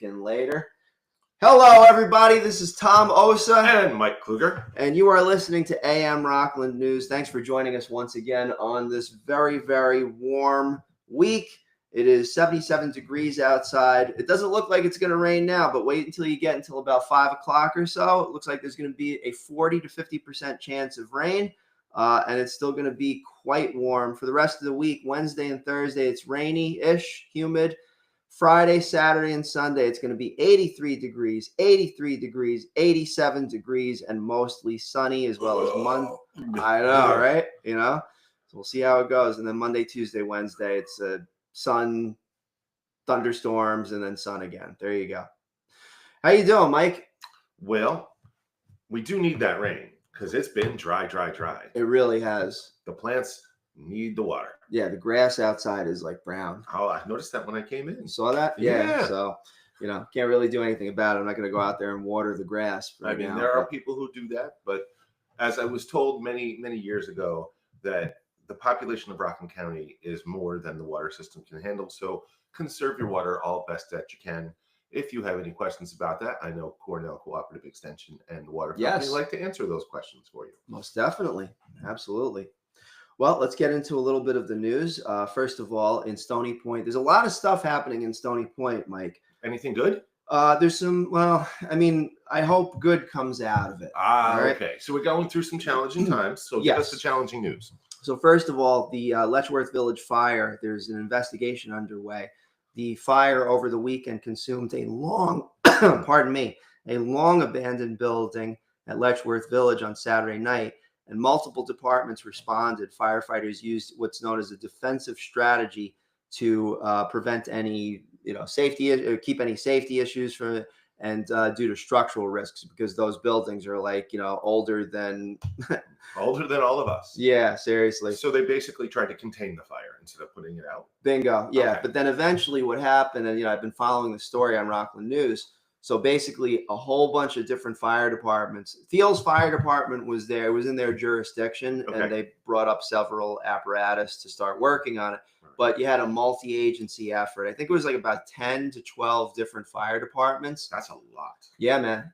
Later. Hello, everybody. This is Tom Osa. And Mike Kluger. And you are listening to AM Rockland News. Thanks for joining us once again on this very, very warm week. It is 77 degrees outside. It doesn't look like it's going to rain now, but wait until you get until about 5 o'clock or so. It looks like there's going to be a 40 to 50% chance of rain, and it's still going to be quite warm. For the rest of the week, Wednesday and Thursday, it's rainy-ish, humid. Friday, Saturday, and Sunday, it's going to be 83 degrees, 87 degrees, and mostly sunny, as well as Monday. I know, right? So we'll see how it goes. And then Monday, Tuesday, Wednesday, it's sun, thunderstorms, and then sun again. There you go. How you doing, Mike? Well, we do need that rain because it's been dry. It really has. The plants need the water. Yeah, the grass outside is like brown. Oh, I noticed that when I came in. You saw that? Yeah. So, can't really do anything about it. I'm not going to go out there and water the grass. There are people who do that, but as I was told many, many years ago, that the population of Rockland County is more than the water system can handle. So conserve your water all best that you can. If you have any questions about that, I know Cornell Cooperative Extension and the Water Company like to answer those questions for you. Most definitely. Absolutely. Well, let's get into a little bit of the news. First of all, in Stony Point, there's a lot of stuff happening in Stony Point, Mike. Anything good? There's some, I hope good comes out of it. Right? Okay. So we're going through some challenging times. So give us the challenging news. So first of all, the Letchworth Village fire, there's an investigation underway. The fire over the weekend consumed a long abandoned building at Letchworth Village on Saturday night. And multiple departments responded. Firefighters used what's known as a defensive strategy to prevent any, safety, keep any safety issues from it, and due to structural risks, because those buildings are older than all of us. Yeah, seriously. So they basically tried to contain the fire instead of putting it out. Bingo. Yeah, okay. But then eventually, what happened? And I've been following the story on Rockland News. So basically, a whole bunch of different fire departments. Thiel's fire department was there. It was in their jurisdiction, and they brought up several apparatus to start working on it. Right. But you had a multi-agency effort. I think it was like about 10 to 12 different fire departments. That's a lot. Yeah, man.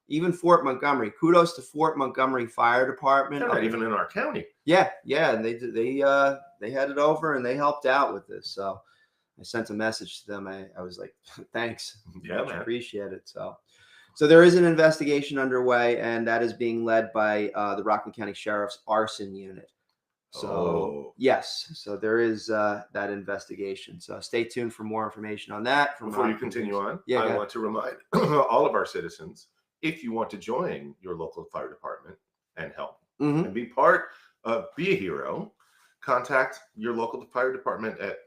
Even Fort Montgomery. Kudos to Fort Montgomery Fire Department. They're not even in our county. Yeah. And they headed over and they helped out with this. So I sent a message to them. I was like, thanks. Yeah, man. Appreciate it. So there is an investigation underway, and that is being led by the Rockland County Sheriff's Arson Unit. So, yes. So there is that investigation. So stay tuned for more information on that. Before you continue on, I want to remind all of our citizens, if you want to join your local fire department and help and be a hero, contact your local fire department at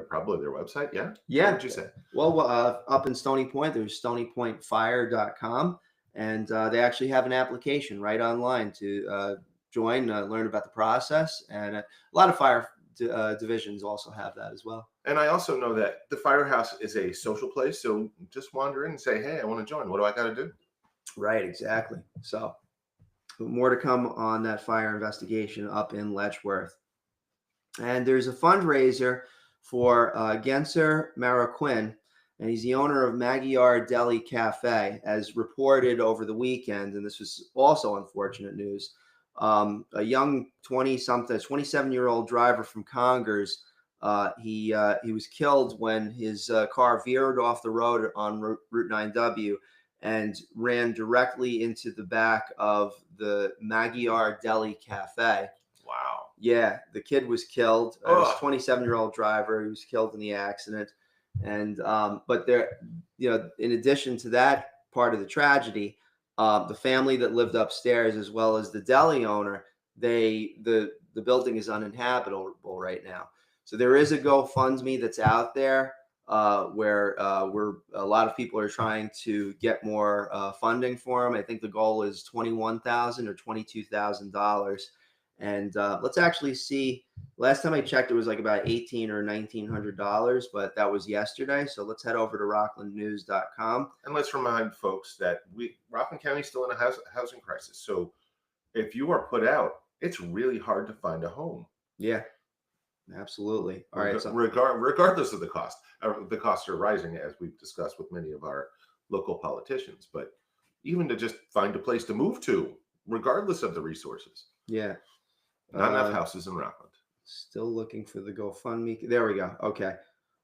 probably their website. Yeah. What would you say? Well, up in Stony Point, there's stonypointfire.com, and they actually have an application right online to join, learn about the process, and a lot of fire divisions also have that as well. And I also know that the firehouse is a social place, so just wander in and say, hey, I want to join. What do I got to do? Right, exactly. So more to come on that fire investigation up in Letchworth. And there's a fundraiser for Genser Maraquin, and he's the owner of Magyar Deli Cafe, as reported over the weekend. And this was also unfortunate news. A young 27-year-old driver from Congers, he was killed when his car veered off the road on Route 9W and ran directly into the back of the Magyar Deli Cafe. Wow. Yeah, the kid was killed. It was a 27-year-old driver. He was killed in the accident. And but there, in addition to that part of the tragedy, the family that lived upstairs, as well as the deli owner, the building is uninhabitable right now. So there is a GoFundMe that's out there where a lot of people are trying to get more funding for them. I think the goal is $21,000 or $22,000. And let's actually see. Last time I checked, it was like about $1,800 or $1,900, but that was yesterday. So let's head over to rocklandnews.com. And let's remind folks that Rockland County is still in a housing crisis. So if you are put out, it's really hard to find a home. Yeah. Absolutely. All right. So Regardless of the cost, the costs are rising, as we've discussed with many of our local politicians. But even to just find a place to move to, regardless of the resources, yeah. not enough houses in Rockland. Still looking for the GoFundMe. There we go. Okay.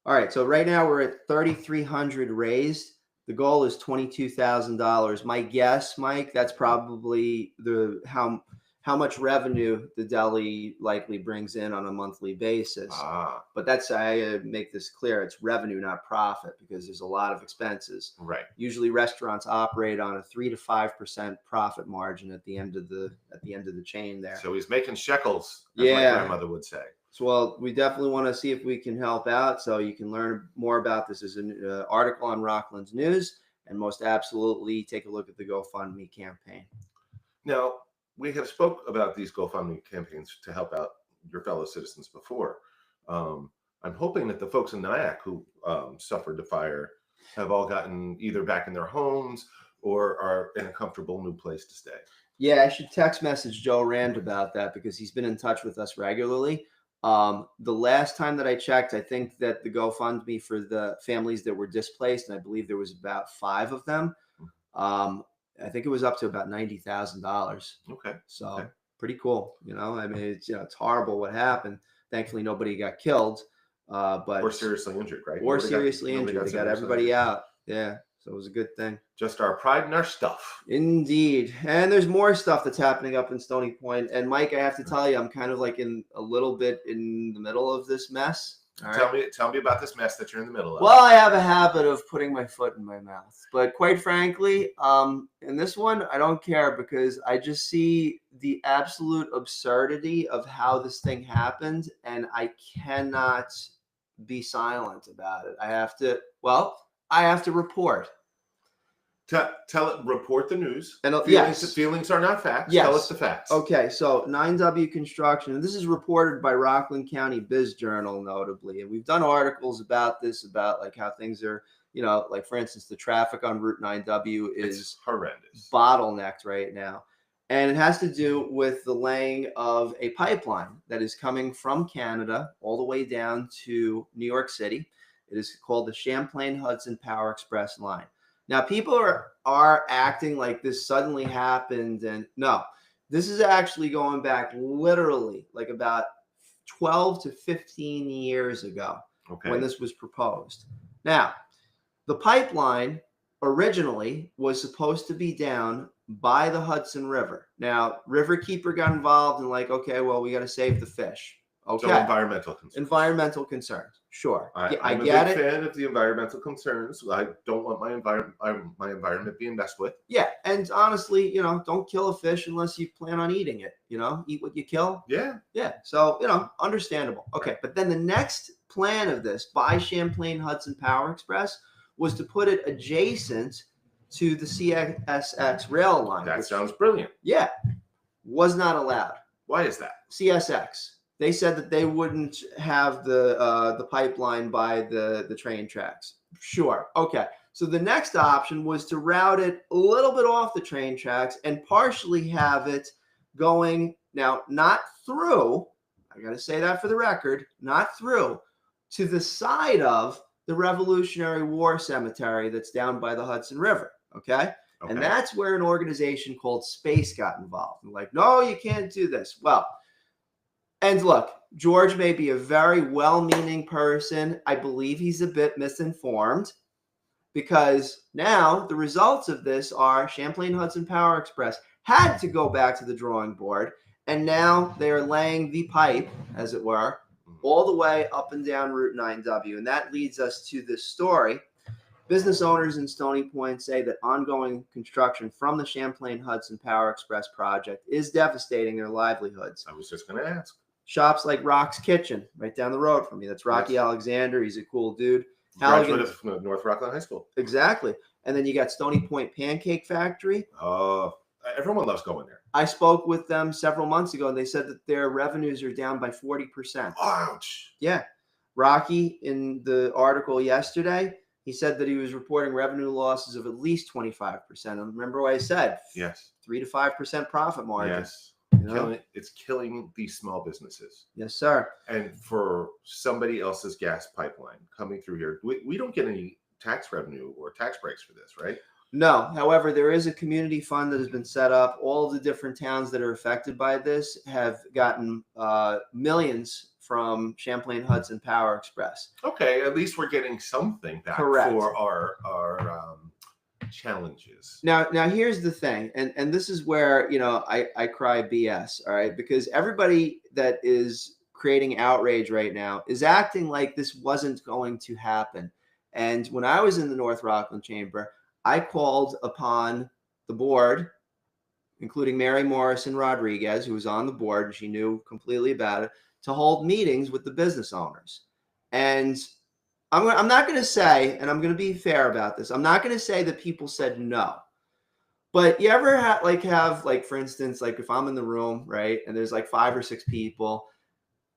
All right. So right now we're at 3,300 raised. The goal is $22,000. My guess, Mike, that's probably the how much revenue the deli likely brings in on a monthly basis. But that's, I make this clear, it's revenue, not profit, because there's a lot of expenses. Right. Usually restaurants operate on a 3 to 5% profit margin at the end of the chain there. So he's making shekels, as my grandmother would say. So, well, we definitely want to see if we can help out. So you can learn more about this. There's an article on Rockland's News, and most absolutely take a look at the GoFundMe campaign. Now, we have spoke about these GoFundMe campaigns to help out your fellow citizens before. I'm hoping that the folks in Nyack who suffered the fire have all gotten either back in their homes or are in a comfortable new place to stay. Yeah, I should text message Joe Rand about that because he's been in touch with us regularly. The last time that I checked, I think that the GoFundMe for the families that were displaced, and I believe there was about 5 of them. I think it was up to about $90,000. Okay. So pretty cool. I mean, it's horrible what happened. Thankfully, nobody got killed, but or seriously injured, right? Or seriously injured. They got everybody out. Yeah. So it was a good thing. Just our pride and our stuff. Indeed. And there's more stuff that's happening up in Stony Point. And Mike, I have to tell you, I'm kind of like in a little bit in the middle of this mess. Tell me about this mess that you're in the middle of. Well, I have a habit of putting my foot in my mouth. But quite frankly, in this one, I don't care because I just see the absolute absurdity of how this thing happened. And I cannot be silent about it. I have to report. Report the news. And feelings are not facts. Yes. Tell us the facts. Okay, so 9W Construction, and this is reported by Rockland County Biz Journal, notably, and we've done articles about this, about like how things are, like for instance, the traffic on Route 9W is horrendous, bottlenecked right now, and it has to do with the laying of a pipeline that is coming from Canada all the way down to New York City. It is called the Champlain Hudson Power Express line. Now, people are acting like this suddenly happened, and no, this is actually going back literally like about 12 to 15 years ago when this was proposed. Now, the pipeline originally was supposed to be down by the Hudson River. Now, Riverkeeper got involved and like, okay, well, we got to save the fish. Okay. So environmental concerns. Environmental concerns. Sure. I'm a big fan of the environmental concerns. I don't want my environment being messed with. Yeah. And honestly, don't kill a fish unless you plan on eating it. Eat what you kill. Yeah. Yeah. So, understandable. Okay. But then the next plan of this by Champlain Hudson Power Express was to put it adjacent to the CSX rail line. That sounds brilliant. Yeah. Was not allowed. Why is that? CSX. They said that they wouldn't have the pipeline by the train tracks. Sure. Okay. So the next option was to route it a little bit off the train tracks and partially have it going, now not through, I got to say that for the record, not through, to the side of the Revolutionary War Cemetery that's down by the Hudson River. Okay. And that's where an organization called Space got involved. And like, no, you can't do this. Well, and look, George may be a very well-meaning person. I believe he's a bit misinformed because now the results of this are Champlain Hudson Power Express had to go back to the drawing board, and now they are laying the pipe, as it were, all the way up and down Route 9W. And that leads us to this story. Business owners in Stony Point say that ongoing construction from the Champlain Hudson Power Express project is devastating their livelihoods. I was just going to ask. Shops like Rock's Kitchen, right down the road from me. That's Rocky Alexander. He's a cool dude. Graduate of North Rockland High School. Exactly. And then you got Stony Point Pancake Factory. Everyone loves going there. I spoke with them several months ago, and they said that their revenues are down by 40%. Ouch. Yeah. Rocky, in the article yesterday, he said that he was reporting revenue losses of at least 25%. And remember what I said? Yes. 3 to 5% profit margin. Yes. It's killing these small businesses. Yes, sir. And for somebody else's gas pipeline coming through here, we don't get any tax revenue or tax breaks for this, right? No. However, there is a community fund that has been set up. All of the different towns that are affected by this have gotten millions from Champlain Hudson Power Express. Okay, at least we're getting something back Correct. for our challenges. Now here's the thing, and this is where I cry BS, all right, because everybody that is creating outrage right now is acting like this wasn't going to happen. And when I was in the North Rockland Chamber, I called upon the board, including Mary Morrison Rodriguez, who was on the board and she knew completely about it, to hold meetings with the business owners. And I'm not going to say, and I'm going to be fair about this, I'm not going to say that people said no. But you ever have for instance, like if I'm in the room, right, and there's like 5 or 6 people,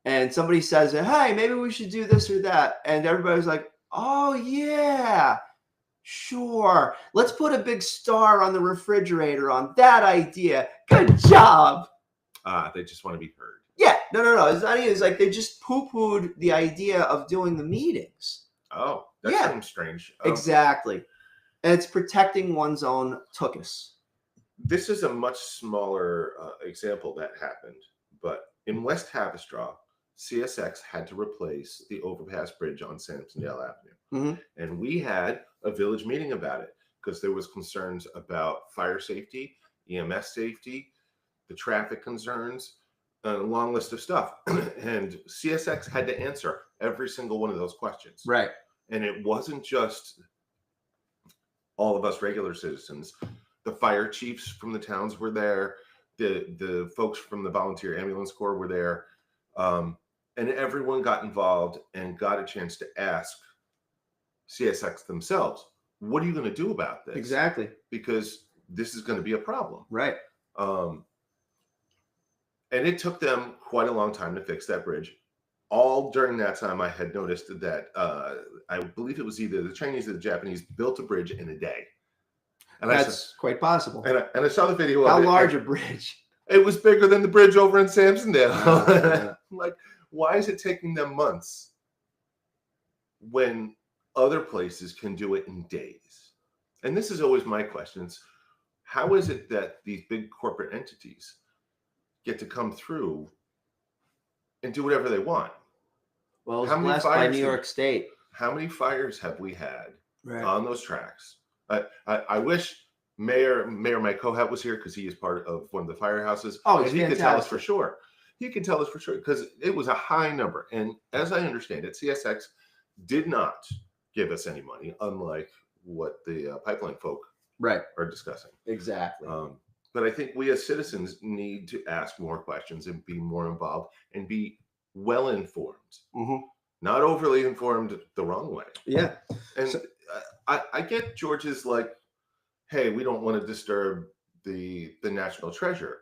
and somebody says, hey, maybe we should do this or that, and everybody's like, oh yeah, sure, let's put a big star on the refrigerator on that idea. Good job. They just want to be heard. Yeah, no. It's not even. It's like they just poo-pooed the idea of doing the meetings. Oh, that seems strange. Exactly. And it's protecting one's own tuchus. This is a much smaller example that happened, but in West Havistraw, CSX had to replace the overpass bridge on Sampsondale Avenue. And we had a village meeting about it because there was concerns about fire safety, EMS safety, the traffic concerns, a long list of stuff. And CSX had to answer every single one of those questions. Right. And it wasn't just all of us regular citizens. The fire chiefs from the towns were there. The folks from the volunteer ambulance corps were there. And everyone got involved and got a chance to ask CSX themselves, what are you going to do about this? Exactly. Because this is going to be a problem. Right. And it took them quite a long time to fix that bridge. All during that time, I had noticed that I believe it was either the Chinese or the Japanese built a bridge in a day. And that's quite possible. And I saw the video. How large a bridge? It was bigger than the bridge over in Sampsondale. Yeah. Like, why is it taking them months when other places can do it in days? And this is always my questions. How is it that these big corporate entities get to come through and do whatever they want? Well, it's blessed by New York State. How many fires have we had right. on those tracks? I wish Mayor Mike Kohat was here because he is part of one of the firehouses. Oh, and he could tell us for sure. He can tell us for sure because it was a high number. And as I understand it, CSX did not give us any money, unlike what the pipeline folk are discussing. Exactly. But I think we as citizens need to ask more questions and be more involved and be well informed, not overly informed the wrong way. Yeah. And so, I get George's like, hey, we don't want to disturb the national treasure.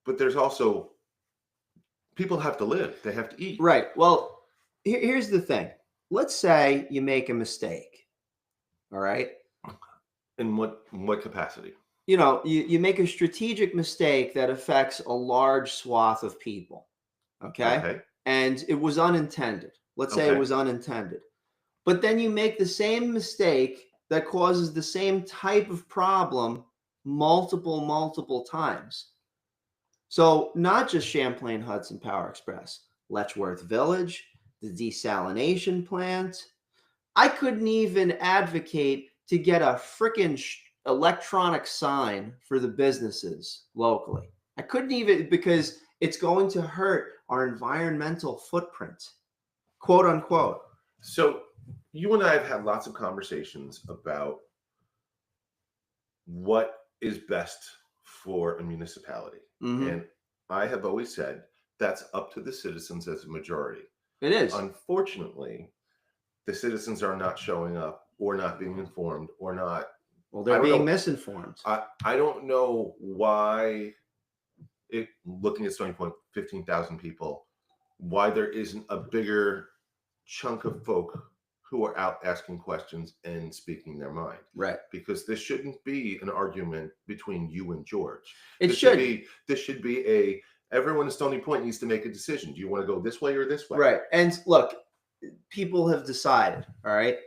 But there's also, people have to live. They have to eat. Right. Well, here's the thing. Let's say you make a mistake. All right. In what capacity? You make a strategic mistake that affects a large swath of people. Okay. And it was unintended. Let's say it was unintended. But then you make the same mistake that causes the same type of problem multiple times. So not just Champlain Hudson Power Express, Letchworth Village, the desalination plant. I couldn't even advocate to get a freaking electronic sign for the businesses locally. I couldn't even, because it's going to hurt our environmental footprint, quote unquote. So you and I have had lots of conversations about what is best for a municipality. And I have always said that's up to the citizens as a majority. It is. Unfortunately, the citizens are not showing up or not being informed or not. Well, they're being misinformed. I don't know why, looking at Stony Point, 15,000 people, why there isn't a bigger chunk of folk who are out asking questions and speaking their mind. Right. Because this shouldn't be an argument between you and George. It This should. this should be a everyone in Stony Point needs to make a decision. Do you want to go this way or this way? Right. And look, people have decided, all right?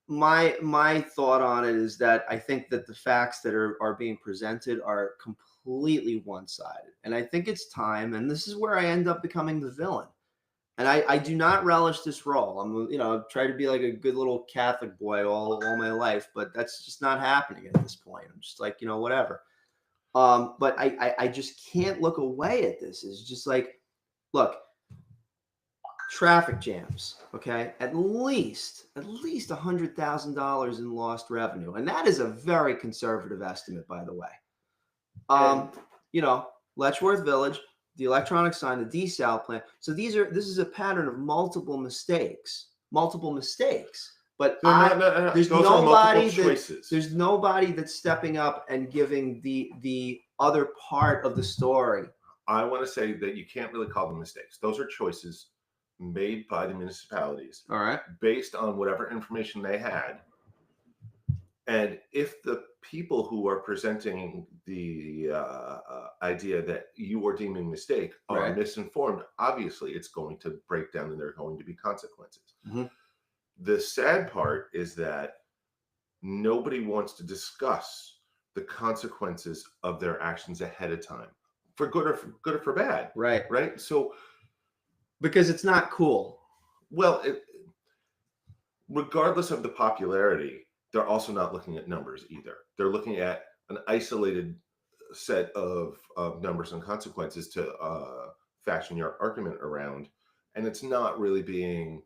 My thought on it is that I think that the facts that are being presented are completely one-sided. And I think it's time, and this is where I end up becoming the villain. And I do not relish this role. I'm try to be like a good little Catholic boy all my life, but that's just not happening at this point. I'm just like, whatever. But I just can't look away at this. It's just like, look, traffic jams, okay? At least $100,000 in lost revenue. And that is a very conservative estimate, by the way. Letchworth Village, the electronic sign, the desal plan. So this is a pattern of multiple mistakes. But there's nobody that's stepping up and giving the other part of the story. I want to say that you can't really call them mistakes. Those are choices made by the municipalities, all right, based on whatever information they had. And if the people who are presenting the idea that you are deeming mistake are misinformed, obviously it's going to break down and there are going to be consequences. Mm-hmm. The sad part is that nobody wants to discuss the consequences of their actions ahead of time, for good or for bad. Right. So, because it's not cool. Well, regardless of the popularity, they're also not looking at numbers either. They're looking at an isolated set of numbers and consequences to fashion your argument around. And it's not really being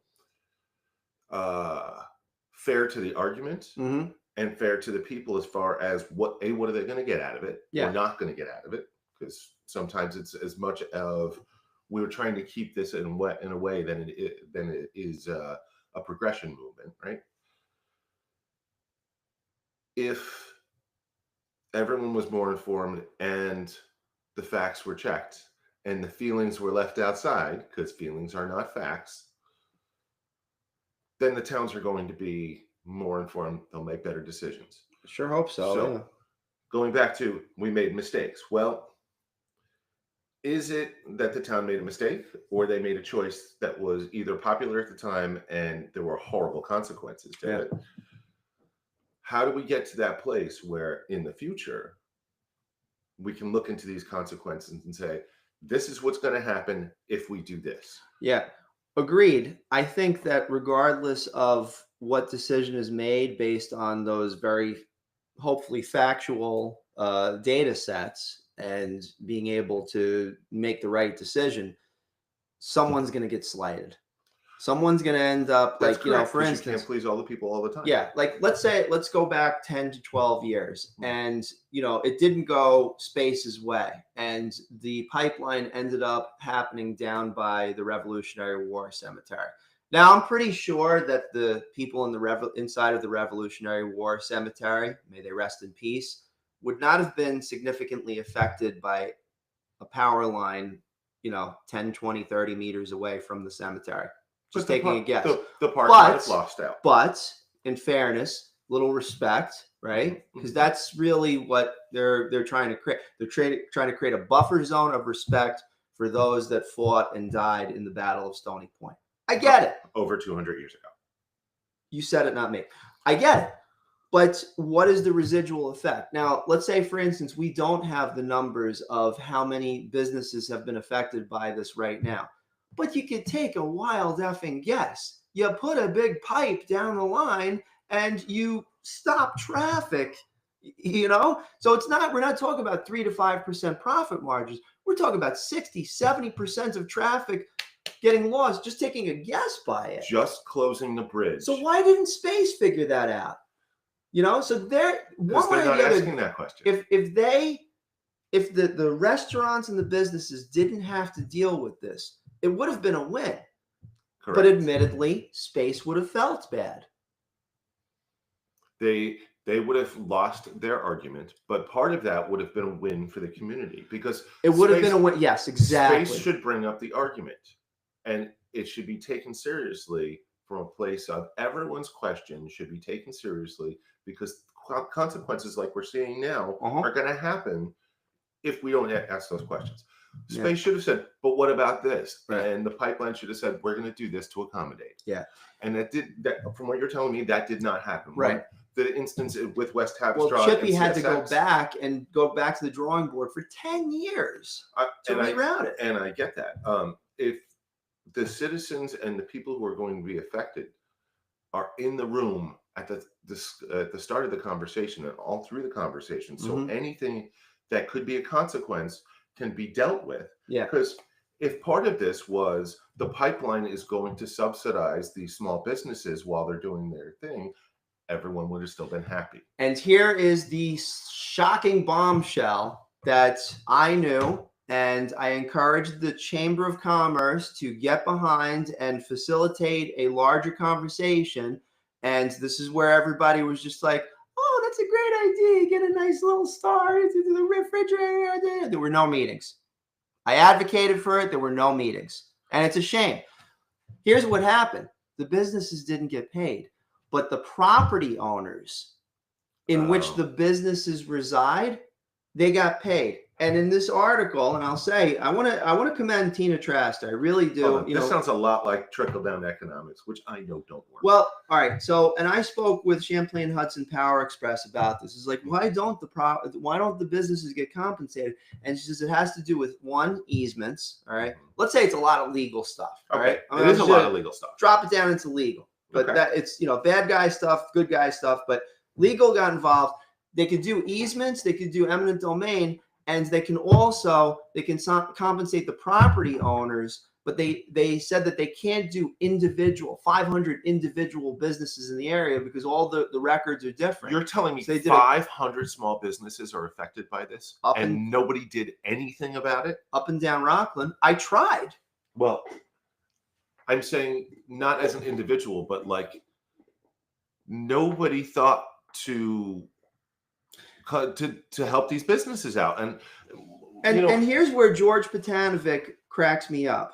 fair to the argument and fair to the people as far as what are they going to get out of it or not going to get out of it. Because sometimes it's as much of we're trying to keep this in a way than it is a progression movement, right? If everyone was more informed and the facts were checked and the feelings were left outside, because feelings are not facts, then the towns are going to be more informed. They'll make better decisions. Sure hope so. Going back to we made mistakes. Well, is it that the town made a mistake or they made a choice that was either popular at the time and there were horrible consequences to it? How do we get to that place where in the future we can look into these consequences and say, this is what's going to happen if we do this? Yeah, agreed. I think that regardless of what decision is made based on those very hopefully factual data sets and being able to make the right decision, someone's going to get slighted. Someone's going to end up That's correct, for instance, you can't please all the people all the time. Yeah, like let's go back 10 to 12 years, and it didn't go Space's way, and the pipeline ended up happening down by the Revolutionary War Cemetery. Now, I'm pretty sure that the people in the inside of the Revolutionary War Cemetery, may they rest in peace, would not have been significantly affected by a power line, 10, 20, 30 meters away from the cemetery. Just taking a guess. The part might have lost out. But in fairness, little respect, right? Because that's really what they're trying to create. They're trying to create a buffer zone of respect for those that fought and died in the Battle of Stony Point. I get it. Over 200 years ago. You said it, not me. I get it. But what is the residual effect? Now, let's say, for instance, we don't have the numbers of how many businesses have been affected by this right now. But you could take a wild effing guess. You put a big pipe down the line and you stop traffic, So we're not talking about 3 to 5% profit margins. We're talking about 60, 70% of traffic getting lost, just taking a guess by it. Just closing the bridge. So why didn't Space figure that out? So they're not asking that question. If the restaurants and the businesses didn't have to deal with this, it would have been a win. Correct. But admittedly, Space would have felt bad. They would have lost their argument, but part of that would have been a win for the community because it would have been a win. Yes, exactly. Space should bring up the argument, and it should be taken seriously from a place of everyone's question should be taken seriously, because consequences like we're seeing now are going to happen if we don't ask those questions. Space should have said, but what about this? Right. And the pipeline should have said, we're going to do this to accommodate. Yeah. And that, from what you're telling me, that did not happen. Right. The instance with West Haverstraw. Well, Chippy and had to go CSX, back to the drawing board for 10 years to reroute it. And I get that. If the citizens and the people who are going to be affected are in the room at the start of the conversation and all through the conversation, so anything that could be a consequence can be dealt with. Yeah. Because if part of this was the pipeline is going to subsidize these small businesses while they're doing their thing, everyone would have still been happy. And here is the shocking bombshell that I knew, and I encouraged the Chamber of Commerce to get behind and facilitate a larger conversation. And this is where everybody was just like, oh, that's a great idea. Get a nice little star into the refrigerator. There were no meetings. I advocated for it. There were no meetings. And it's a shame. Here's what happened. The businesses didn't get paid, but the property owners in which the businesses reside, they got paid. And in this article, and I'll say, I want to commend Tina Trask. I really do. This sounds a lot like trickle-down economics, which I know don't work. Well, all right. So, and I spoke with Champlain Hudson Power Express about this. It's like, why don't the businesses get compensated? And she says it has to do with, one, easements. All right. Let's say it's a lot of legal stuff. All right. It is a lot of legal stuff. Drop it down into legal, but that it's bad guy stuff, good guy stuff. But legal got involved. They could do easements. They could do eminent domain. And they can compensate the property owners, but they said that they can't do 500 individual businesses in the area because all the records are different. You're telling me 500 small businesses are affected by this and nobody did anything about it? Up and down Rockland. I tried. Well, I'm saying not as an individual, but like nobody thought to help these businesses out. And here's where George Patanovic cracks me up,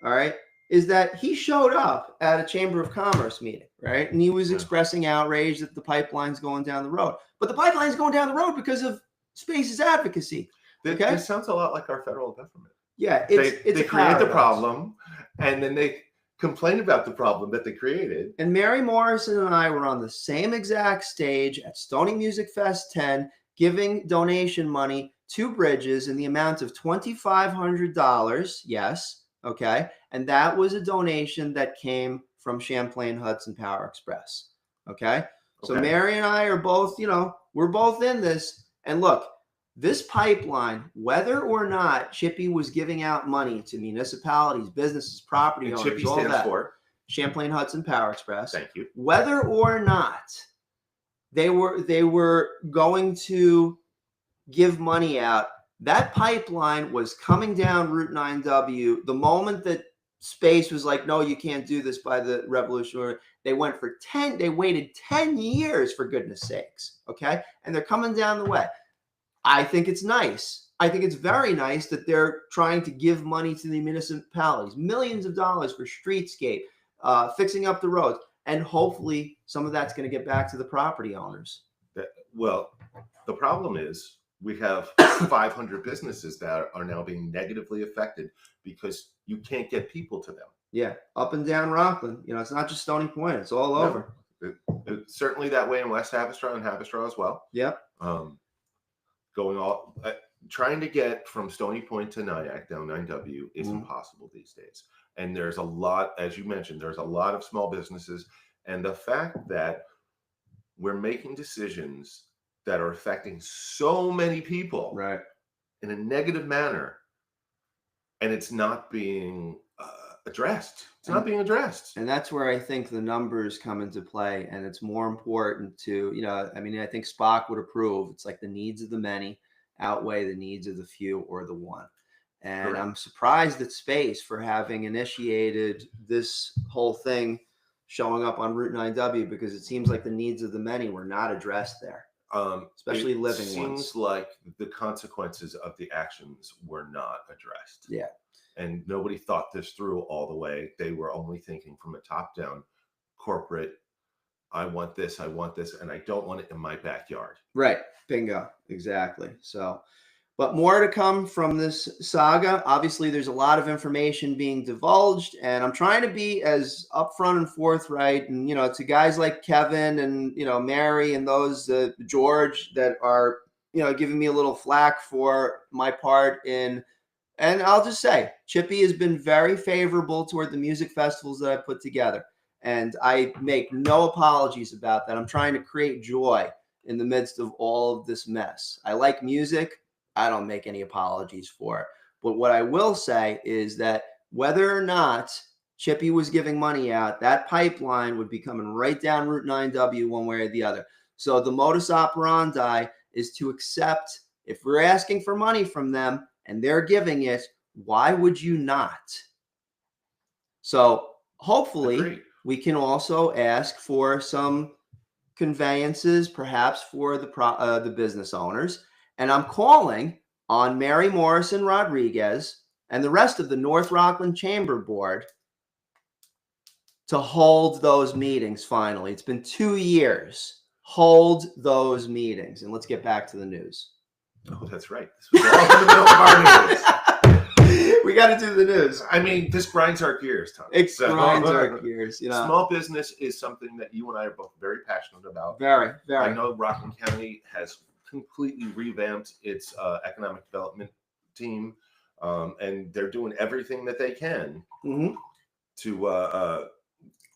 all right, is that he showed up at a Chamber of Commerce meeting, right? And he was expressing outrage that the pipeline's going down the road. But the pipeline's going down the road because of Space's advocacy. Okay? This sounds a lot like our federal government. Yeah, they create the problem, and then they complain about the problem that they created. And Mary Morrison and I were on the same exact stage at Stony Music Fest 10, giving donation money to Bridges in the amount of $2,500. Yes. Okay. And that was a donation that came from Champlain Hudson Power Express. Okay. So Mary and I are both, we're both in this. And look, this pipeline, whether or not Chippy was giving out money to municipalities, businesses, property owners, Chippy all stands that, for Champlain Hudson Power Express. Thank you. Whether or not they were going to give money out, that pipeline was coming down Route 9W. The moment that Space was like, no, you can't do this by the Revolutionary, they waited 10 years, for goodness sakes. Okay. And they're coming down the way. I think it's nice. I think it's very nice that they're trying to give money to the municipalities, millions of dollars for streetscape, fixing up the roads, and hopefully some of that's going to get back to the property owners. Well, the problem is we have 500 businesses that are now being negatively affected because you can't get people to them. Yeah, up and down Rockland. It's not just Stony Point; it's all over. It's certainly that way in West Haverstraw and Haverstraw as well. Yep. Trying to get from Stony Point to Nyack down 9W is impossible these days. And there's a lot, as you mentioned, there's a lot of small businesses. And the fact that we're making decisions that are affecting so many people in a negative manner, and it's not being addressed. It's not being addressed. And that's where I think the numbers come into play. And it's more important to, I think Spock would approve. It's like the needs of the many outweigh the needs of the few or the one. And I'm surprised at Space for having initiated this whole thing showing up on Route 9W, because it seems like the needs of the many were not addressed there, especially living ones. It seems like the consequences of the actions were not addressed. Yeah. And nobody thought this through all the way. They were only thinking from a top-down corporate. I want this, and I don't want it in my backyard. Right. Bingo. Exactly. So, but more to come from this saga. Obviously, there's a lot of information being divulged, and I'm trying to be as upfront and forthright. And, to guys like Kevin and, Mary and those, George, that are, giving me a little flack for my part in. And I'll just say, Chippy has been very favorable toward the music festivals that I put together. And I make no apologies about that. I'm trying to create joy in the midst of all of this mess. I like music. I don't make any apologies for it. But what I will say is that whether or not Chippy was giving money out, that pipeline would be coming right down Route 9W one way or the other. So the modus operandi is to accept, if we're asking for money from them and they're giving it, why would you not? So hopefully Agreed. We can also ask for some conveyances, perhaps for the business owners. And I'm calling on Mary Morrison Rodriguez and the rest of the North Rockland Chamber Board to hold those meetings finally. It's been 2 years. Hold those meetings. And let's get back to the news. Oh, that's right. This was all in the middle of our news. We got to do the news. I mean, this grinds our gears, Tom. It grinds our gears. Small business is something that you and I are both very passionate about. Very, very. I know Rockland County has completely revamped its economic development team, and they're doing everything that they can to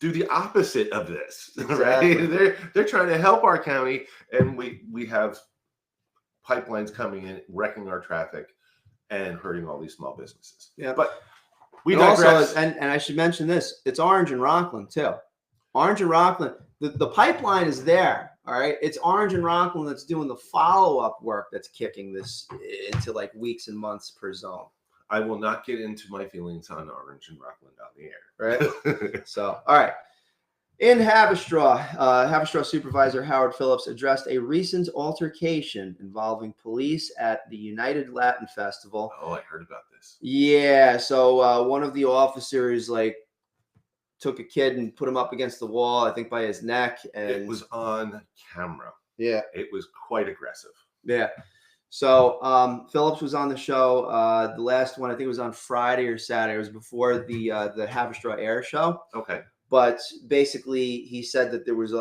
do the opposite of this. Exactly. Right? They're trying to help our county, and we have pipelines coming in, wrecking our traffic and hurting all these small businesses. Yeah, but we digress. also, and I should mention this: it's Orange and Rockland too. Orange and Rockland. The pipeline is there. All right, it's Orange and Rockland that's doing the follow-up work that's kicking this into like weeks and months per zone. I will not get into my feelings on Orange and Rockland on the air. Right. So, all right. In Haverstraw Supervisor Howard Phillips addressed a recent altercation involving police at the United Latin Festival. Oh, I heard about this. Yeah. So one of the officers took a kid and put him up against the wall, I think by his neck. And it was on camera. Yeah. It was quite aggressive. Yeah. So Phillips was on the show. The last one, I think it was on Friday or Saturday. It was before the Haverstraw Air Show. Okay. But basically, he said that there was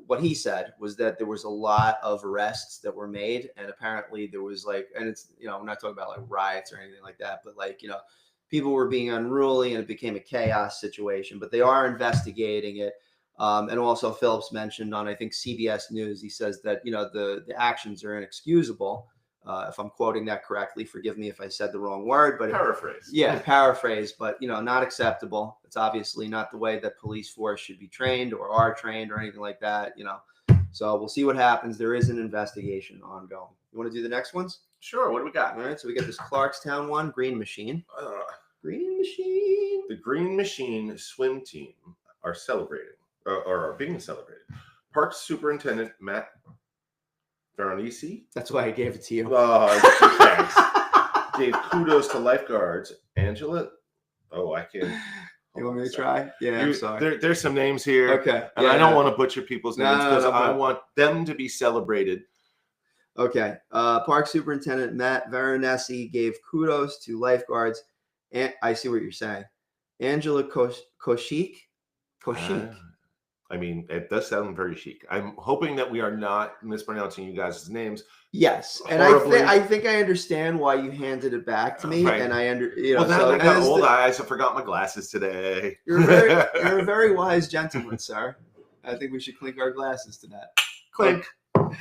what he said was that there was a lot of arrests that were made, and apparently there was and it's we're not talking about riots or anything like that, but people were being unruly and it became a chaos situation. But they are investigating it, and also Phillips mentioned on I think CBS News, he says that the actions are inexcusable. If I'm quoting that correctly, forgive me if I said the wrong word, but paraphrase. Yeah, paraphrase, but not acceptable. It's obviously not the way that police force should be trained or are trained or anything like that. So we'll see what happens. There is an investigation ongoing. You want to do the next ones? Sure. What do we got? All right. So we got this Clarkstown one, Green Machine. Green Machine. The Green Machine swim team are celebrating or are being celebrated. Parks Superintendent Matt Veronese. That's why I gave it to you. Thanks. Gave kudos to lifeguards Angela. Oh, I can. You want me to try? Yeah, I'm sorry. There's some names here. Okay. And I don't want to butcher people's names because no. I want them to be celebrated. Okay. Park Superintendent Matt Veronese gave kudos to lifeguards. And I see what you're saying. Angela Koshik. I mean, it does sound very chic. I'm hoping that we are not mispronouncing you guys' names. Yes, and I think I understand why you handed it back to me, right. And I Well, now I got old eyes. I forgot my glasses today. You're a very wise gentleman, sir. I think we should clink our glasses to that. Clink. All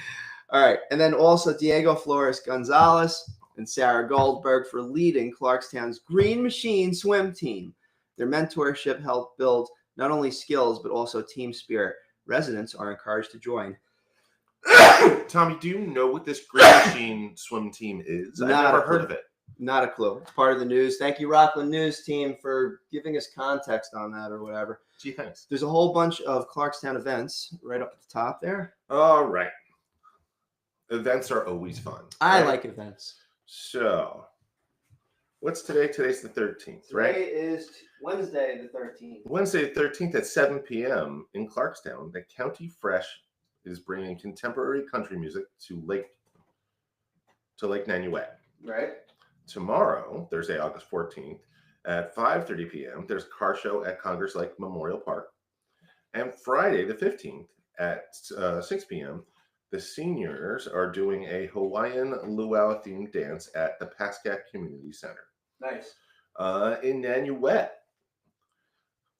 right, and then also Diego Flores Gonzalez and Sarah Goldberg for leading Clarkstown's Green Machine swim team. Their mentorship helped build not only skills, but also team spirit. Residents are encouraged to join. Tommy, do you know what this Green Machine swim team is? I've never heard of it. Not a clue. It's part of the news. Thank you, Rockland News team, for giving us context on that or whatever. Gee, thanks. There's a whole bunch of Clarkstown events right up at the top there. All right. Events are always fun. I like events. So, What's today? Today's the 13th, right? Today is Wednesday the 13th. Wednesday the 13th at 7 p.m. in Clarkstown, the County Fresh is bringing contemporary country music to Lake Nanuet. Right. Tomorrow, Thursday, August 14th, at 5:30 p.m., there's a car show at Congress Lake Memorial Park. And Friday, the 15th, at 6 p.m., the seniors are doing a Hawaiian luau-themed dance at the Pascack Community Center. Nice. In Nanuet.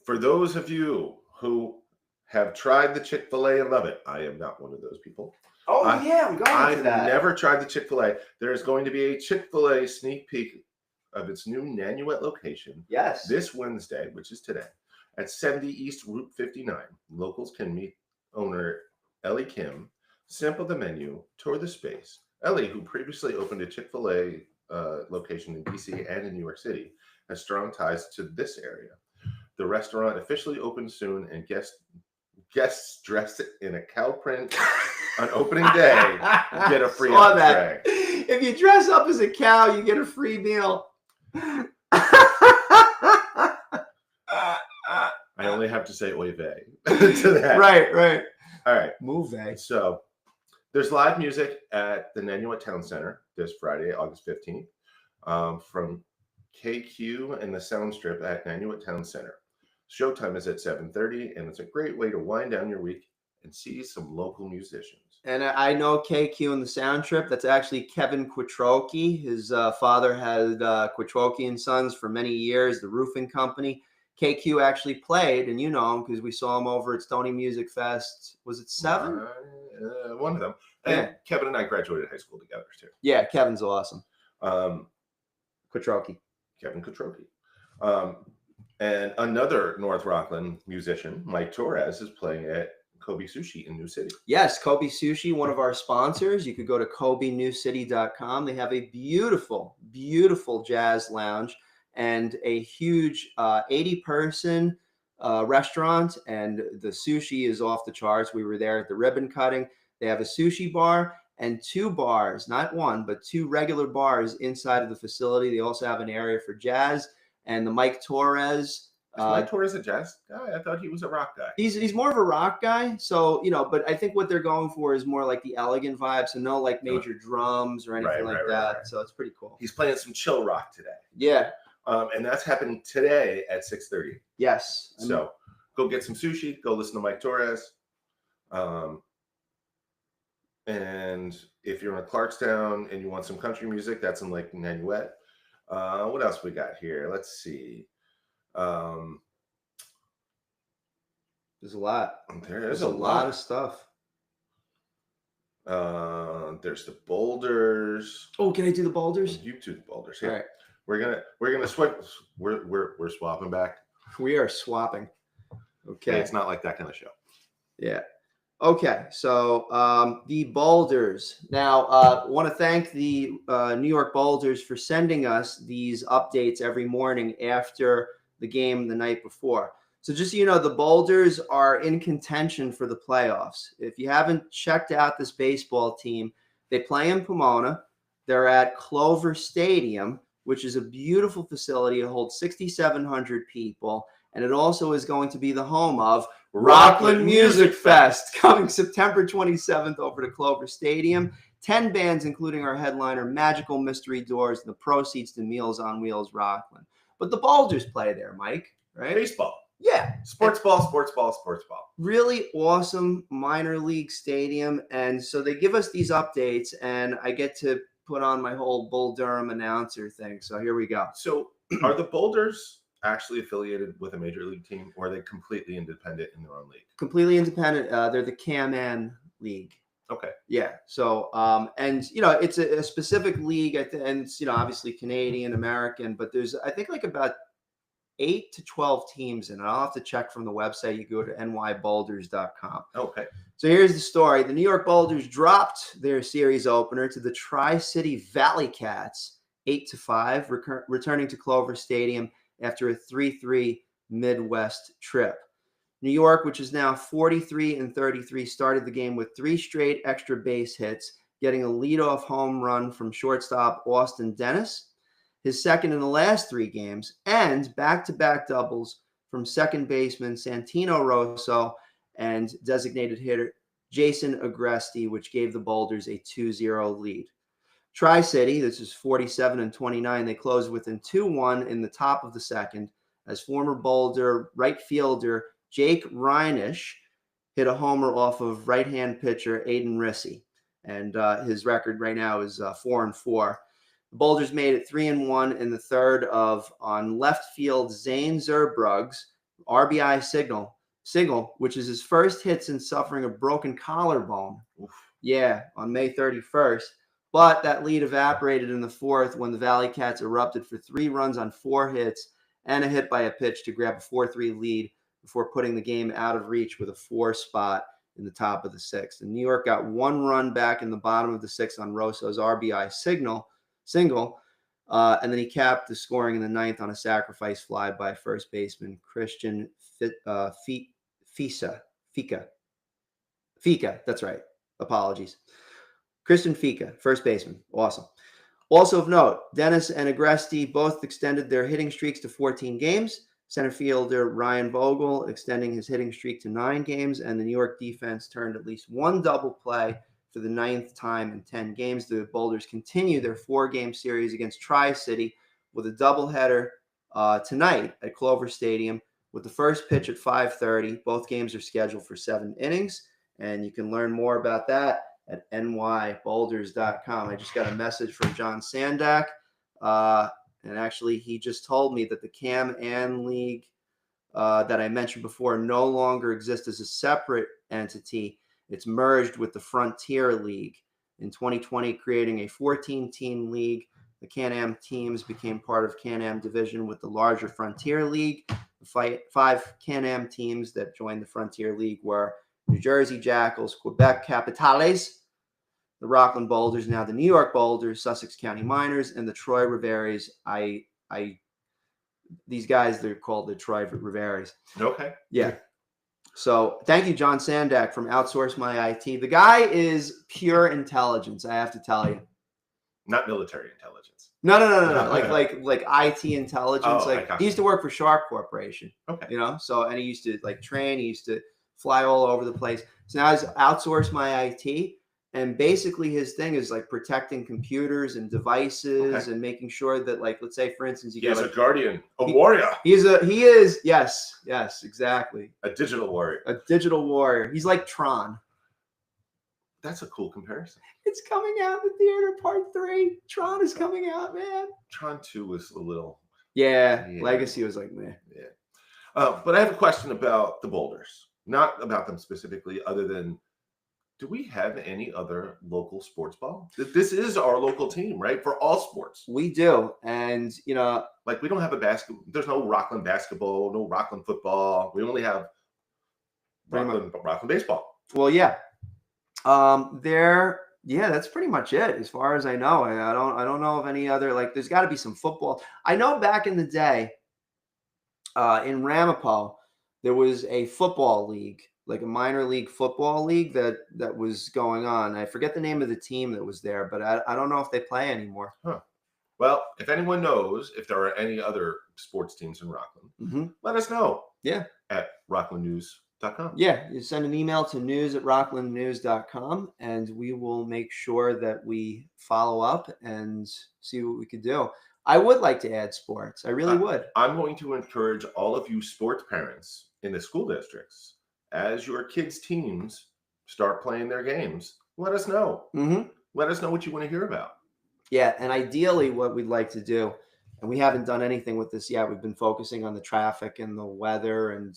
For those of you who have tried the Chick-fil-A and love it, I am not one of those people. Oh, yeah, I'm going to that. I've never tried the Chick-fil-A. There is going to be a Chick-fil-A sneak peek of its new Nanuet location. Yes. This Wednesday, which is today, at 70 East Route 59. Locals can meet owner Ellie Kim, sample the menu, tour the space. Ellie, who previously opened a Chick-fil-A location in DC and in New York City, has strong ties to this area. The restaurant officially opens soon, and guests dressed in a cow print on opening day get a free entree. If you dress up as a cow, you get a free meal. I only have to say oy vey to that. Right. All right. Move. So there's live music at the Nanuet Town Center this Friday, August 15th, from KQ and the Sound Strip at Nanuet Town Center. Showtime is at 7:30, and it's a great way to wind down your week and see some local musicians. And I know KQ and the Sound Trip. That's actually Kevin Quattrochi. His father had Quattrochi and Sons for many years, the roofing company. KQ actually played, and you know him because we saw him over at Stony Music Fest. Was it 7? One of them. And Yeah. Kevin and I graduated high school together, too. Yeah, Kevin's awesome. Quattrochi. Kevin Quattrochi. And another North Rockland musician, Mike Torres, is playing at Kobe Sushi in New City. Yes, Kobe Sushi, one of our sponsors. You could go to kobenewcity.com. They have a beautiful, beautiful jazz lounge and a huge 80-person restaurant, and the sushi is off the charts. We were there at the ribbon cutting. They have a sushi bar and 2 bars, not one, but 2 regular bars inside of the facility. They also have an area for jazz. And the Mike Torres. Is Mike Torres a jazz guy? I thought he was a rock guy. He's more of a rock guy. So, you know, but I think what they're going for is more like the elegant vibe. So no like major drums or anything like that. Right. So it's pretty cool. He's playing some chill rock today. Yeah. And that's happening today at 6:30. Yes. So go get some sushi. Go listen to Mike Torres. And if you're in Clarkstown and you want some country music, that's in Lake Nanuet. What else we got here? Let's see. There's a lot. There's a lot of stuff. There's the boulders. Oh, can I do the boulders? You do the boulders. Yeah. All right. We're gonna switch. We're swapping back. We are swapping. Okay. Yeah, it's not like that kind of show. Yeah. Okay, so the Boulders. Now, want to thank the New York Boulders for sending us these updates every morning after the game the night before. So just so you know, the Boulders are in contention for the playoffs. If you haven't checked out this baseball team, they play in Pomona. They're at Clover Stadium, which is a beautiful facility. It holds 6,700 people, and it also is going to be the home of Rockland Music Fest, coming September 27th over to Clover Stadium. 10 bands, including our headliner, Magical Mystery Doors, and the proceeds to Meals on Wheels Rockland. But the Boulders play there, Mike, right? Baseball. Yeah. Sports ball. Really awesome minor league stadium. And so they give us these updates, and I get to put on my whole Bull Durham announcer thing. So here we go. So are the Boulders actually affiliated with a major league team, or are they completely independent in their own league? Completely independent. They're the Cam-An League. Okay. Yeah. So, and you know, it's a specific league, and it's, you know, obviously Canadian, American, but there's, I think, like about 8 to 12 teams, and I'll have to check from the website. You go to nyboulders.com. Okay. So here's the story. The New York Boulders dropped their series opener to the Tri-City Valley Cats 8-5, returning to Clover Stadium after a 3-3 Midwest trip. New York, which is now 43-33, started the game with 3 straight extra base hits, getting a leadoff home run from shortstop Austin Dennis. his second in the last 3 games, and back-to-back doubles from second baseman Santino Rosso and designated hitter Jason Agresti, which gave the Boulders a 2-0 lead. Tri-City, this is 47-29. They closed within 2-1 in the top of the second as former Boulder right fielder Jake Reinisch hit a homer off of right-hand pitcher Aiden Rissy. And his record right now is 4-4. The Boulders made it 3-1 in the third on left field Zane Zerbrug's RBI single, which is his first hit since suffering a broken collarbone. Oof. Yeah, on May 31st. But that lead evaporated in the fourth when the Valley Cats erupted for 3 runs on 4 hits and a hit by a pitch to grab a 4-3 lead before putting the game out of reach with a 4 spot in the top of the 6th. And New York got 1 run back in the bottom of the 6th on Rosso's RBI single, and then he capped the scoring in the 9th on a sacrifice fly by first baseman Christian Fika. That's right. Apologies. Christian Fika, first baseman. Awesome. Also of note, Dennis and Agresti both extended their hitting streaks to 14 games. Center fielder Ryan Vogel extending his hitting streak to 9 games, and the New York defense turned at least 1 double play for the 9th time in 10 games. The Boulders continue their 4-game series against Tri-City with a doubleheader tonight at Clover Stadium with the first pitch at 5:30. Both games are scheduled for 7 innings, and you can learn more about that at nyboulders.com. I just got a message from John Sandak. And actually, he just told me that the Can-Am League that I mentioned before no longer exists as a separate entity. It's merged with the Frontier League in 2020, creating a 14-team league. The Can-Am teams became part of Can-Am division with the larger Frontier League. The 5 Can-Am teams that joined the Frontier League were New Jersey Jackals, Quebec Capitales, the Rockland Boulders, now the New York Boulders, Sussex County Miners, and the Troy Riveries. These guys, they're called the Troy Riveries. Okay. Yeah. So thank you, John Sandak from Outsource My IT. The guy is pure intelligence, I have to tell you. Not military intelligence. No. like IT intelligence. Oh, like he used to work for Sharp Corporation. Okay. So and he used to train. He used to fly all over the place. So now he's Outsource My IT. And basically his thing is protecting computers and devices and making sure that let's say for instance you get a guardian, a warrior. He is yes, exactly. A digital warrior. A digital warrior. He's like Tron. That's a cool comparison. It's coming out in the theater, part 3. Tron is coming out, man. Tron 2 was a little Legacy was meh. Yeah. But I have a question about the Boulders. Not about them specifically, other than do we have any other local sports ball? This is our local team, right? For all sports. We do. And, we don't have a basketball. There's no Rockland basketball, no Rockland football. We only have Rockland baseball. Well, yeah. That's pretty much it as far as I know. I don't know of any other, there's got to be some football. I know back in the day in Ramapo, there was a football league, a minor league football league that was going on. I forget the name of the team that was there, but I don't know if they play anymore. Huh. Well, if anyone knows if there are any other sports teams in Rockland, let us know. Yeah. At rocklandnews.com. Yeah. You send an email to news@rocklandnews.com and we will make sure that we follow up and see what we could do. I would like to add sports. I really would. I'm going to encourage all of you sports parents in the school districts, as your kids' teams start playing their games, let us know. Let us know what you want to hear about. Yeah, and ideally what we'd like to do, and we haven't done anything with this yet, we've been focusing on the traffic and the weather and,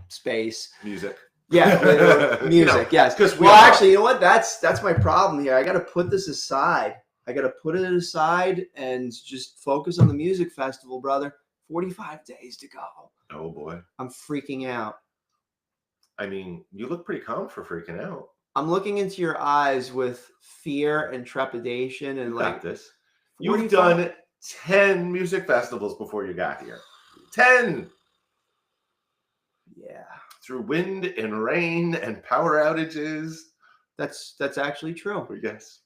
space. Music. Yeah, music, yes. Actually, you know what? That's my problem here. I got to put this aside. I got to put it aside and just focus on the music festival, brother. 45 days to go. Oh, boy. I'm freaking out. I mean, you look pretty calm for freaking out. I'm looking into your eyes with fear and trepidation and this. You've done 10 music festivals before you got here. 10. Yeah. Through wind and rain and power outages. That's actually true. Yes.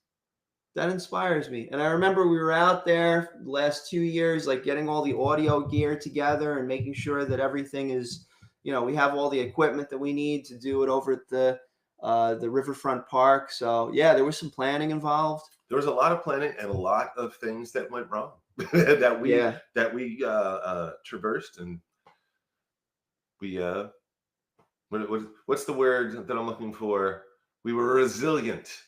That inspires me. And I remember we were out there the last 2 years, like getting all the audio gear together and making sure that everything is, we have all the equipment that we need to do it over at the Riverfront Park. So yeah, there was some planning involved. There was a lot of planning and a lot of things that went wrong that we traversed, and we what's the word that I'm looking for? We were resilient.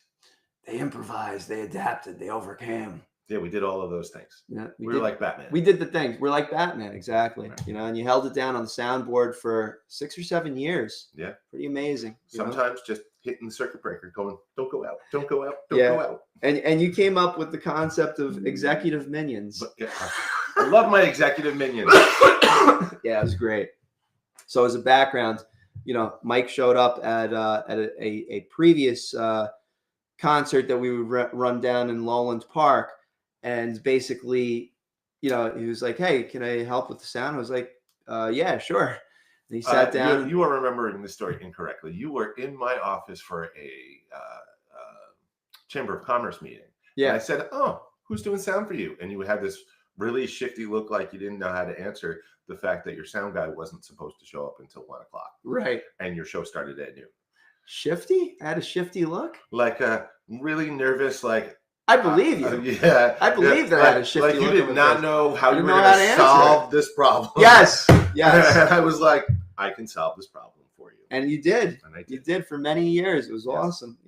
They improvised, they adapted, they overcame. Yeah, we did all of those things. Yeah, we were like Batman. We did the things. We're like Batman, exactly. Right. And you held it down on the soundboard for 6 or 7 years. Yeah. Pretty amazing. Sometimes just hitting the circuit breaker, going, don't go out, don't go out, don't go out. And you came up with the concept of executive minions. I love my executive minions. Yeah, it was great. So as a background, Mike showed up at a previous concert that we would run down in Lowland Park. And basically, he was like, "Hey, can I help with the sound?" I was like, "Yeah, sure." And he sat down. You are remembering the story incorrectly. You were in my office for a Chamber of Commerce meeting. Yeah. And I said, "Oh, who's doing sound for you?" And you had this really shifty look, like you didn't know how to answer the fact that your sound guy wasn't supposed to show up until 1 o'clock. Right. And your show started at noon. Shifty? I had a shifty look? Like a really nervous, like. I believe you. Yeah. I believe that I had a shifty look. Like you did not know how you were going to solve this problem. Yes. Yes. And I was like, I can solve this problem for you. And you did. And I did. You did for many years. It was awesome,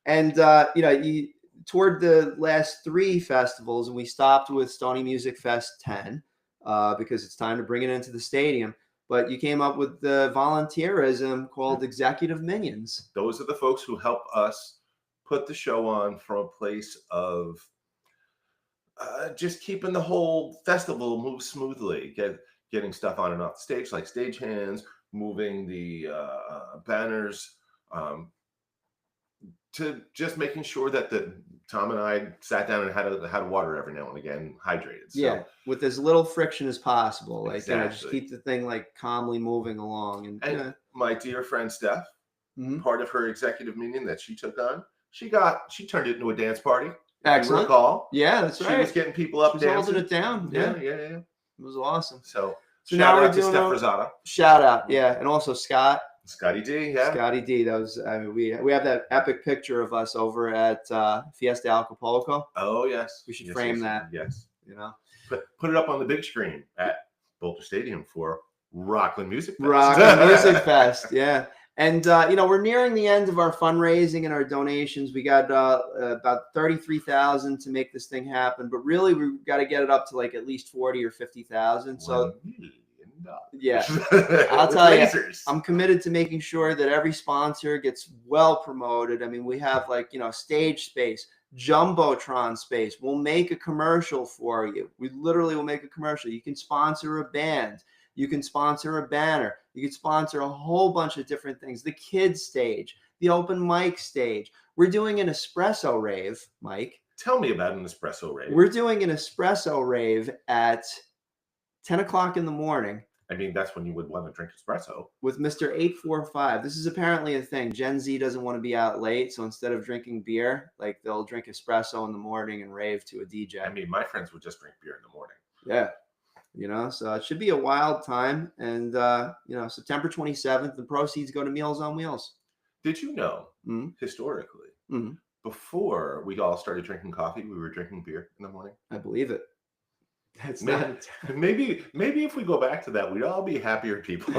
And, you toured the last 3 festivals, and we stopped with Stony Music Fest 10 because it's time to bring it into the stadium. But you came up with the volunteerism called Executive Minions. Those are the folks who help us put the show on from a place of just keeping the whole festival move smoothly, getting stuff on and off the stage, like stagehands, moving the banners, to just making sure that Tom and I sat down and had water every now and again, hydrated. So, yeah, with as little friction as possible. Like, exactly. Just keep the thing like calmly moving along. And my dear friend Steph, part of her executive minion that she took on, she turned it into a dance party. Excellent. Recall. Yeah, that's right. She was getting people up dancing. Holding it down. Yeah. It was awesome. So now shout we're out to doing Steph Rosada. Shout out, yeah, and also Scotty D, yeah. Scotty D. That was, we have that epic picture of us over at Fiesta Acapulco. Oh yes. We should frame that. Yes. Put it up on the big screen at Boulder Stadium for Rockland Music Fest. Rockland Music Fest, yeah. And, we're nearing the end of our fundraising and our donations. We got about $33,000 to make this thing happen. But really, we've got to get it up to like at least 40 or 50,000. So, $1 million. Yeah, I'll tell you, I'm committed to making sure that every sponsor gets well promoted. I mean, we have stage space, Jumbotron space. We'll make a commercial for you. We literally will make a commercial. You can sponsor a band. You can sponsor a banner. You can sponsor a whole bunch of different things. The kids stage, the open mic stage. We're doing an espresso rave, Mike. Tell me about an espresso rave. We're doing an espresso rave at 10 o'clock in the morning. I mean, that's when you would want to drink espresso. With Mr. 845. This is apparently a thing. Gen Z doesn't want to be out late. So instead of drinking beer, they'll drink espresso in the morning and rave to a DJ. I mean, my friends would just drink beer in the morning. Yeah. So it should be a wild time. And, September 27th, the proceeds go to Meals on Wheels. Did you know, historically, before we all started drinking coffee, we were drinking beer in the morning? I believe it. That's maybe if we go back to that, we'd all be happier people.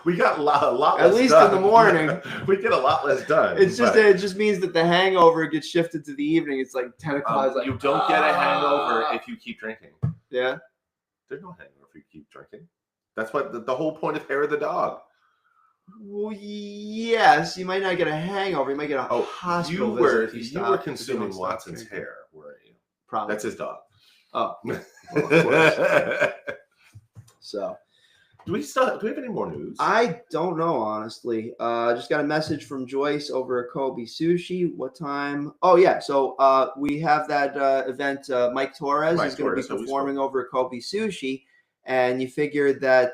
We got a lot less at least done. In the morning. We get a lot less done. It's just it just means that the hangover gets shifted to the evening. It's like 10 o'clock. You don't get a hangover if you keep drinking. Yeah. There's no hangover if you keep drinking. That's what the whole point of Hair of the Dog. Well, yes, you might not get a hangover. You might get a hospital visit. You were consuming Watson's hair, weren't you? Probably. That's his dog. Oh, well, of course. So, do we have any more news? I don't know, honestly. Just got a message from Joyce over at Kobe Sushi. What time? Oh yeah, so we have that event. Mike Torres is going to be performing over at Kobe Sushi, and you figured that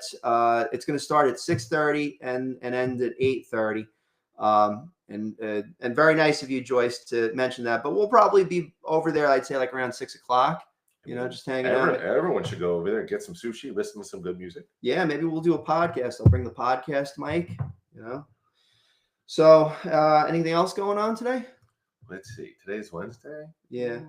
it's going to start at 6:30 and end at 8:30. And very nice of you, Joyce, to mention that. But we'll probably be over there, I'd say like around 6 o'clock, just hanging out. Everyone should go over there, get some sushi, listen to some good music. Yeah, maybe we'll do a podcast. I'll bring the podcast mic, So anything else going on today? Let's see. Today's Wednesday. Yeah.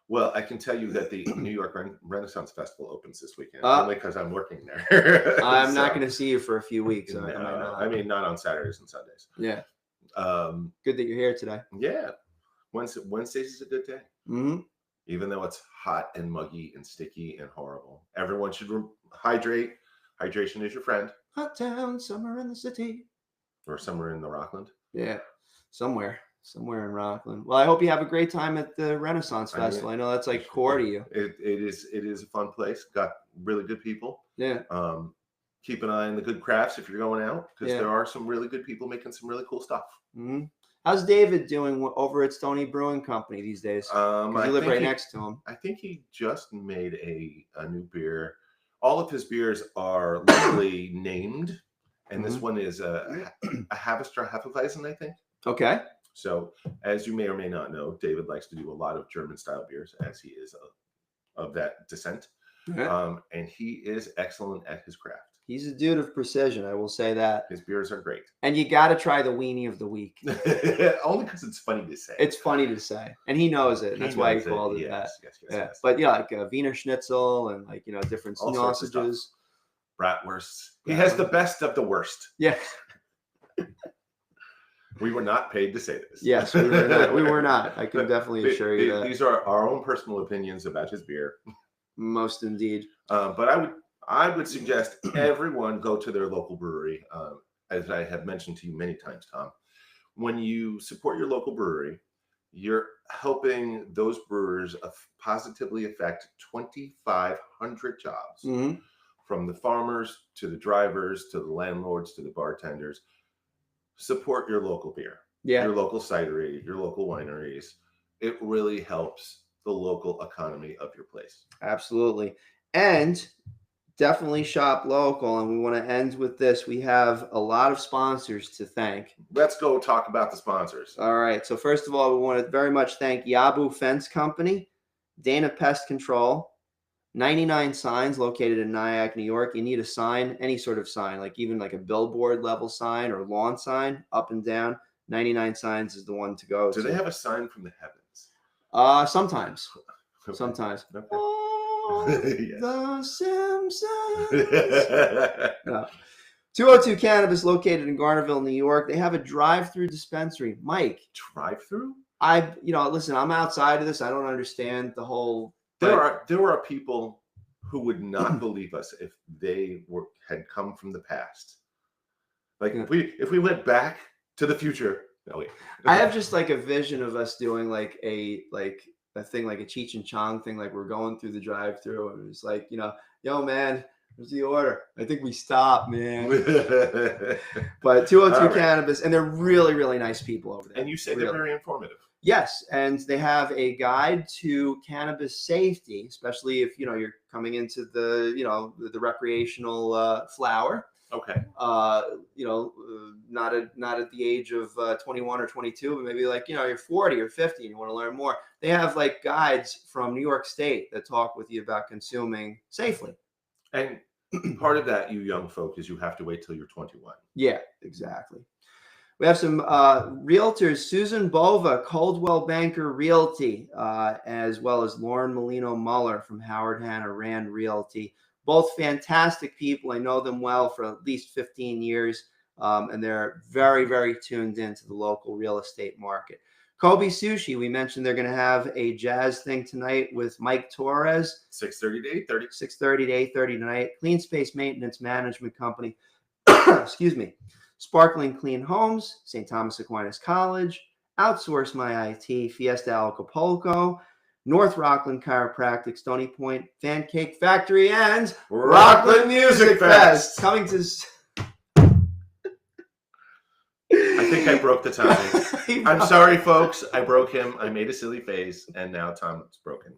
Well, I can tell you that the New York Renaissance Festival opens this weekend, only because I'm working there. I'm not going to see you for a few weeks. I mean, not on Saturdays and Sundays. Yeah. Good that you're here today. Yeah. Wednesdays is a good day. Mm-hmm. Even though it's hot and muggy and sticky and horrible. Everyone should hydrate. Hydration is your friend. Hot town, summer in the city. Or somewhere in the Rockland. Yeah, somewhere in Rockland. Well, I hope you have a great time at the Renaissance Festival. I know that's like core to you. It is a fun place. Got really good people. Yeah. Keep an eye on the good crafts if you're going out, because there are some really good people making some really cool stuff. Mm-hmm. How's David doing over at Stony Brewing Company these days? You live right next to him. I think he just made a new beer. All of his beers are locally named, and this one is a Hefeweizen, I think. Okay. So, as you may or may not know, David likes to do a lot of German-style beers, as he is of that descent. Okay. And he is excellent at his craft. He's a dude of precision, I will say that. His beers are great. And you got to try the weenie of the week. Only because it's funny to say. It's funny to say. And he knows it. And that's why he called it that. Yes. But yeah, like Wiener Schnitzel and like, different sausages. Bratwursts. He has the best of the worst. Yeah. We were not paid to say this. Yes, we were not. We were not. I can definitely assure you that. These are our own personal opinions about his beer. Most indeed. But I would suggest everyone go to their local brewery. As I have mentioned to you many times, Tom, when you support your local brewery, you're helping those brewers positively affect 2,500 jobs, from the farmers to the drivers to the landlords to the bartenders. Support your local beer, your local cidery, your local wineries. It really helps the local economy of your place. Absolutely. And definitely shop local. And we want to end with this. We have a lot of sponsors to thank. Let's go talk about the sponsors. All right. So first of all, we want to very much thank Yabu Fence Company, Dana Pest Control, 99 Signs located in Nyack, New York. You need a sign, any sort of sign, like even like a billboard level sign or lawn sign up and down. 99 Signs is the one to go. Do they have a sign from the heavens? Sometimes. Okay. Sometimes. Okay. Oh, yes. The Simpsons. No. 202 Cannabis located in Garnerville, New York. They have a drive-through dispensary. Mike. Drive-through? Listen, I'm outside of this. I don't understand the whole. There are people who would not believe us if they had come from the past. Like if we went back to the future. No, wait. I have just like a vision of us doing like a thing, like a Cheech and Chong thing, like we're going through the drive-through and it's like, yo man, where's the order? I think we stopped, man. But 202 Cannabis, and they're really, really nice people over there. And you say they're very informative. Yes, and they have a guide to cannabis safety, especially if you're coming into the recreational flower. Okay. Not at the age of 21 or 22, but maybe like you're 40 or 50 and you want to learn more. They have like guides from New York State that talk with you about consuming safely. And part of that, you young folk, is you have to wait till you're 21. Yeah, exactly. We have some realtors, Susan Bova, Coldwell Banker Realty, as well as Lauren Molino Muller from Howard Hanna Rand Realty. Both fantastic people. I know them well for at least 15 years, and they're very, very tuned into the local real estate market. Kobe Sushi, we mentioned they're going to have a jazz thing tonight with Mike Torres. 6:30 to 8:30. 6:30 to 8:30 tonight. Clean Space Maintenance Management Company. Excuse me. Sparkling Clean Homes, St. Thomas Aquinas College, Outsource My IT, Fiesta Acapulco, North Rockland Chiropractic, Stony Point, Fan Cake Factory, and Rockland Music Fest. Coming to... I think I broke the timing. I'm sorry, folks. I broke him. I made a silly face, and now Tom's broken.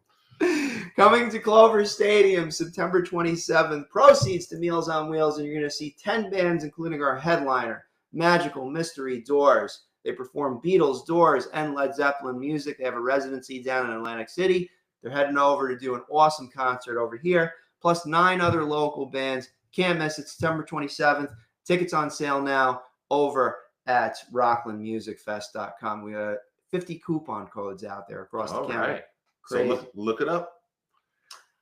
Coming to Clover Stadium, September 27th. Proceeds to Meals on Wheels, and you're going to see 10 bands, including our headliner, Magical Mystery Doors. They perform Beatles, Doors, and Led Zeppelin music. They have a residency down in Atlantic City. They're heading over to do an awesome concert over here, plus 9 other local bands. Can't miss it. September 27th. Tickets on sale now over at rocklandmusicfest.com. We have 50 coupon codes out there across the county. Right. Crazy. So look it up.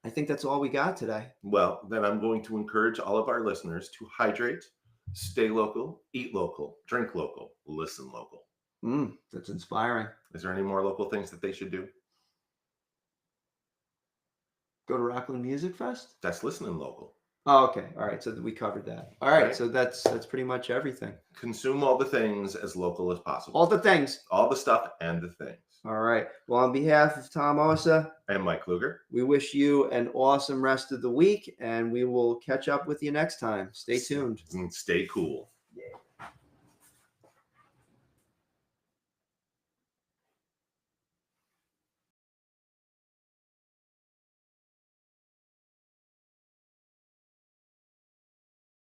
I think that's all we got today. Well, then I'm going to encourage all of our listeners to hydrate, stay local, eat local, drink local, listen local. That's inspiring. Is there any more local things that they should do? Go to Rockland Music Fest? That's listening local. Oh, okay. All right. So we covered that. All right. Right. So that's pretty much everything. Consume all the things as local as possible. All the things. All the stuff and the things. All right. Well, on behalf of Tom Osa and Mike Kluger, we wish you an awesome rest of the week, and we will catch up with you next time. Stay tuned. And stay cool.